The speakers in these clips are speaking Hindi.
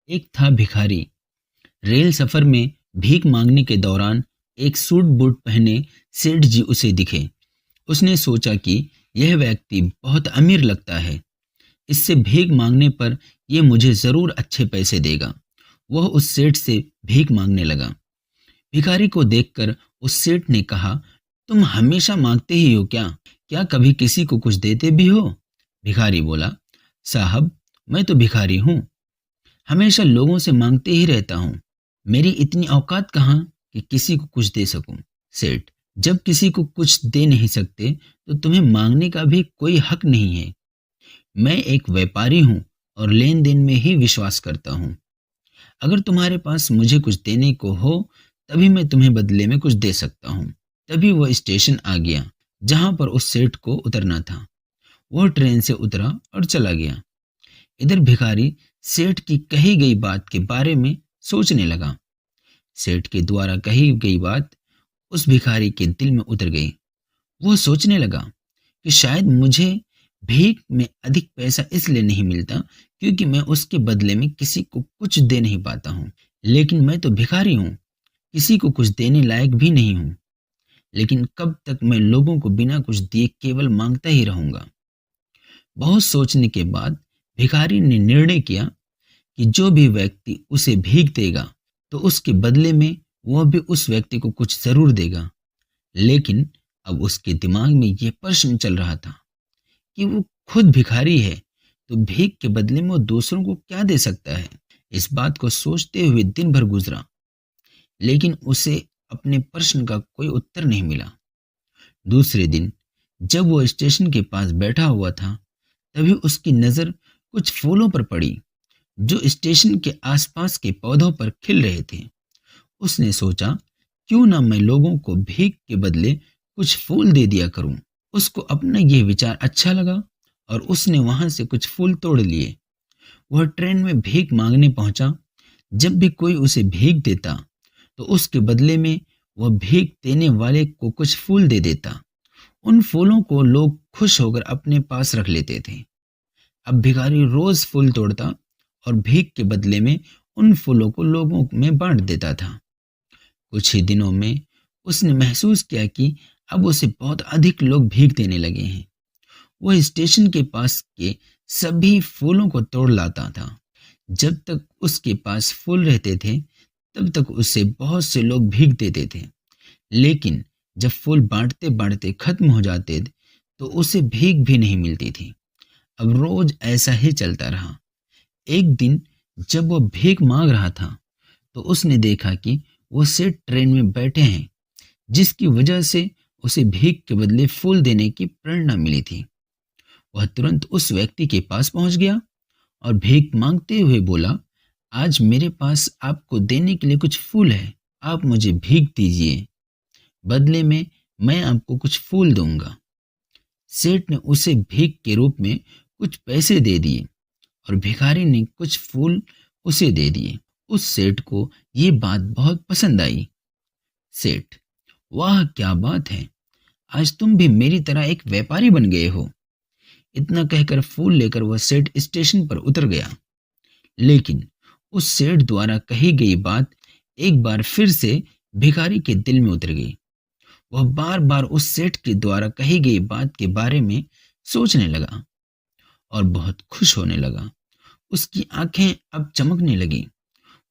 एक था भिखारी। रेल सफर में भीख मांगने के दौरान एक सूट बूट पहने सेठ जी उसे दिखे। उसने सोचा कि यह व्यक्ति बहुत अमीर लगता है, इससे भीख मांगने पर यह मुझे जरूर अच्छे पैसे देगा। वह उस सेठ से भीख मांगने लगा। भिखारी को देखकर उस सेठ ने कहा, तुम हमेशा मांगते ही हो क्या? क्या कभी किसी को कुछ देते भी हो? भिखारी बोला, साहब, मैं तो भिखारी हूँ, हमेशा लोगों से मांगते ही रहता हूँ। मेरी इतनी औकात कहाँ कि किसी को कुछ दे सकूं। सेठ, जब किसी को कुछ दे नहीं सकते तो तुम्हें मांगने का भी कोई हक नहीं है। मैं एक व्यापारी हूँ और लेन देन में ही विश्वास करता हूँ। अगर तुम्हारे पास मुझे कुछ देने को हो तभी मैं तुम्हें बदले में कुछ दे सकता हूँ। तभी वह स्टेशन आ गया जहां पर उस सेठ को उतरना था। वह ट्रेन से उतरा और चला गया। इधर भिखारी सेठ की कही गई बात के बारे में सोचने लगा। सेठ के द्वारा कही गई बात उस भिखारी के दिल में उतर गई। वह सोचने लगा कि शायद मुझे भीख में अधिक पैसा इसलिए नहीं मिलता क्योंकि मैं उसके बदले में किसी को कुछ दे नहीं पाता हूँ। लेकिन मैं तो भिखारी हूँ, किसी को कुछ देने लायक भी नहीं हूँ। लेकिन कब तक मैं लोगों को बिना कुछ दिए केवल मांगता ही रहूंगा? बहुत सोचने के बाद भिखारी ने निर्णय किया कि जो भी व्यक्ति उसे भीख देगा तो उसके बदले में वह भी उस व्यक्ति को कुछ जरूर देगा। लेकिन अब उसके दिमाग में यह प्रश्न चल रहा था कि वो खुद भिखारी है तो भीख के बदले में वो दूसरों को क्या दे सकता है। इस बात को सोचते हुए दिन भर गुजरा, लेकिन उसे अपने प्रश्न का कोई उत्तर नहीं मिला। दूसरे दिन जब वो स्टेशन के पास बैठा हुआ था तभी उसकी नज़र कुछ फूलों पर पड़ी जो स्टेशन के आसपास के पौधों पर खिल रहे थे। उसने सोचा, क्यों ना मैं लोगों को भीख के बदले कुछ फूल दे दिया करूं। उसको अपना यह विचार अच्छा लगा और उसने वहां से कुछ फूल तोड़ लिए। वह ट्रेन में भीख मांगने पहुंचा। जब भी कोई उसे भीख देता तो उसके बदले में वह भीख देने वाले को कुछ फूल दे देता। उन फूलों को लोग खुश होकर अपने पास रख लेते थे। अब भिखारी रोज फूल तोड़ता और भीख के बदले में उन फूलों को लोगों में बांट देता था। कुछ ही दिनों में उसने महसूस किया कि अब उसे बहुत अधिक लोग भीख देने लगे हैं। वह स्टेशन के पास के सभी फूलों को तोड़ लाता था। जब तक उसके पास फूल रहते थे तब तक उसे बहुत से लोग भीख देते थे। लेकिन जब फूल बांटते बांटते खत्म हो जाते तो उसे भीख भी नहीं मिलती थी। अब रोज ऐसा ही चलता रहा। एक दिन जब वह भीख मांग रहा था तो उसने देखा कि वो सेठ ट्रेन में बैठे हैं, जिसकी वजह से उसे भीख के बदले फूल देने की प्रेरणा मिली थी। वह तुरंत उस व्यक्ति के पास पहुंच गया और भीख मांगते हुए बोला, आज मेरे पास आपको देने के लिए कुछ फूल है, आप मुझे भीख दीजिए, बदले में मैं आपको कुछ फूल दूंगा। सेठ ने उसे भीख के रूप में कुछ पैसे दे दिए और भिखारी ने कुछ फूल उसे दे दिए। उस सेठ को ये बात बहुत पसंद आई। सेठ, वाह क्या बात है, आज तुम भी मेरी तरह एक व्यापारी बन गए हो। इतना कहकर फूल लेकर वह सेठ स्टेशन पर उतर गया। लेकिन उस सेठ द्वारा कही गई बात एक बार फिर से भिखारी के दिल में उतर गई। वह बार बार उस सेठ के द्वारा कही गई बात के बारे में सोचने लगा और बहुत खुश होने लगा। उसकी आंखें अब चमकने लगी।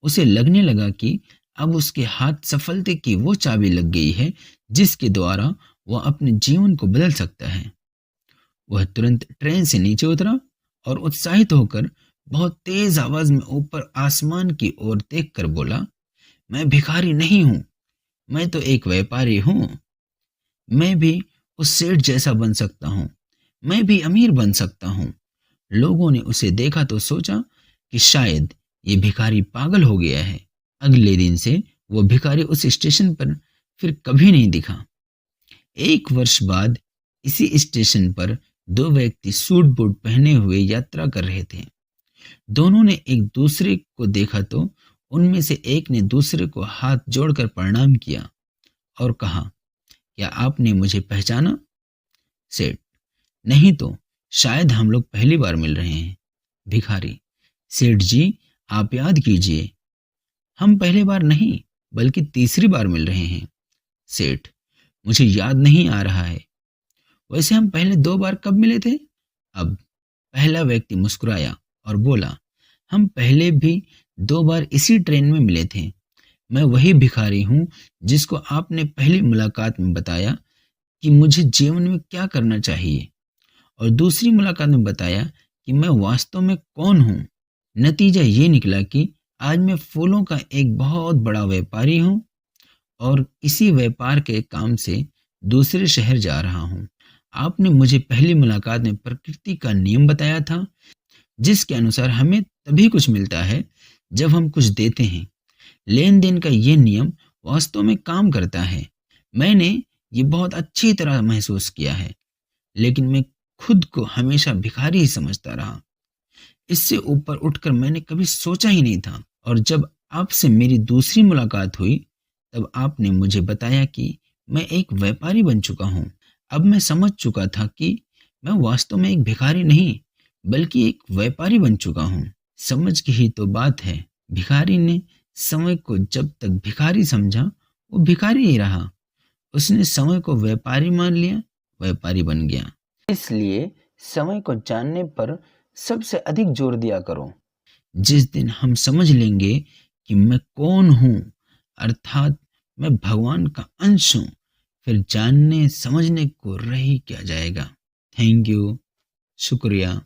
उसे लगने लगा कि अब उसके हाथ सफलता की वो चाबी लग गई है जिसके द्वारा वह अपने जीवन को बदल सकता है। वह तुरंत ट्रेन से नीचे उतरा और उत्साहित होकर बहुत तेज आवाज में ऊपर आसमान की ओर देखकर बोला, मैं भिखारी नहीं हूं, मैं तो एक व्यापारी हूं। मैं भी उस सेठ जैसा बन सकता हूं, मैं भी अमीर बन सकता हूं। लोगों ने उसे देखा तो सोचा कि शायद ये भिखारी पागल हो गया है। अगले दिन से वो भिखारी उस स्टेशन पर फिर कभी नहीं दिखा। एक वर्ष बाद इसी स्टेशन पर दो व्यक्ति सूट बूट पहने हुए यात्रा कर रहे थे। दोनों ने एक दूसरे को देखा तो उनमें से एक ने दूसरे को हाथ जोड़कर प्रणाम किया और कहा, क्या आपने मुझे पहचाना? सेठ, नहीं तो शायद हम लोग पहली बार मिल रहे हैं। भिखारी, सेठ जी, आप याद कीजिए, हम पहले बार नहीं बल्कि तीसरी बार मिल रहे हैं। सेठ, मुझे याद नहीं आ रहा है। वैसे हम पहले 2 बार कब मिले थे? अब पहला व्यक्ति मुस्कुराया और बोला, हम पहले भी 2 बार इसी ट्रेन में मिले थे। मैं वही भिखारी हूँ जिसको आपने पहली मुलाकात में बताया कि मुझे जीवन में क्या करना चाहिए, और दूसरी मुलाकात में बताया कि मैं वास्तव में कौन हूँ। नतीजा ये निकला कि आज मैं फूलों का एक बहुत बड़ा व्यापारी हूँ और इसी व्यापार के काम से दूसरे शहर जा रहा हूँ। आपने मुझे पहली मुलाकात में प्रकृति का नियम बताया था, जिसके अनुसार हमें तभी कुछ मिलता है जब हम कुछ देते हैं। लेन देन का ये नियम वास्तव में काम करता है। मैंने ये बहुत अच्छी तरह महसूस किया है, लेकिन मैं खुद को हमेशा भिखारी ही समझता रहा। इससे ऊपर उठकर मैंने कभी सोचा ही नहीं था, और जब आपसे मेरी दूसरी मुलाकात हुई तब आपने मुझे बताया कि मैं एक व्यापारी बन चुका हूँ। अब मैं समझ चुका था कि मैं वास्तव में एक भिखारी नहीं बल्कि एक व्यापारी बन चुका हूँ। समझ की ही तो बात है। भिखारी ने समय को जब तक भिखारी समझा, वो भिखारी ही रहा। उसने समय को व्यापारी मान लिया, व्यापारी बन गया। इसलिए समय को जानने पर सबसे अधिक जोर दिया करो। जिस दिन हम समझ लेंगे कि मैं कौन हूँ, अर्थात मैं भगवान का अंश हूँ, फिर जानने समझने को रह ही क्या जाएगा। थैंक यू, शुक्रिया।